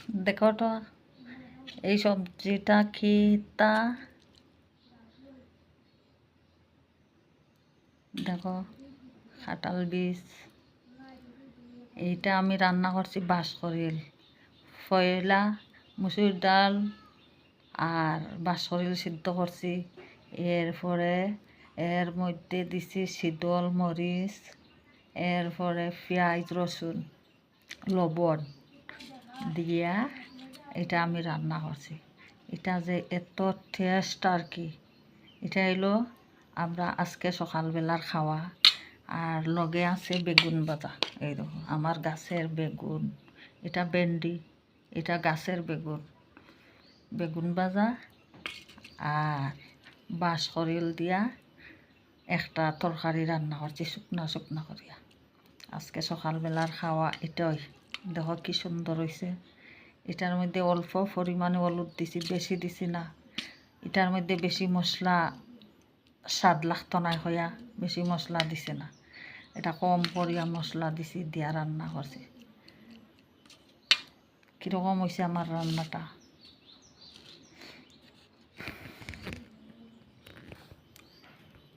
দেখো তো এই সবজিটা কি তা দেখো কাঁঠাল বীজ এইটা আমি রান্না করছি বাঁশকরিল ফয়লা মুসুর ডাল আর বাঁশকরিল সিদ্ধ করছি এরপরে এর মধ্যে দিছি শীতল মরিচ এরপরে পেঁয়াজ রসুন লবণ দিয়া এটা আমি রান্না করছি। এটা যে এত টেস্ট আর কি, এটা হলো আমরা আজকে সকালবেলার খাওয়া। আর লগে আছে বেগুন ভাজা, এই দেখো আমার গাছের বেগুন, এটা ভেন্ডি, এটা গাছের বেগুন, বেগুন ভাজা আর বাঁশকরিল দিয়া একটা তরকারি রান্না করছি শুকনা শুকনা করিয়া। আজকে সকালবেলার খাওয়া এটাই। দেখো কি সুন্দর হয়েছে। এটার মধ্যে অল্প পরিমাণে হলুদ দিছি, বেশি দিছি না। এটার মধ্যে বেশি মশলা স্বাদ লাগতো না হইয়া, বেশি মশলা দিছে না, এটা কম করিয়া মশলা দিছি দিয়া রান্না করছি। কীরকম হয়েছে আমার রান্নাটা?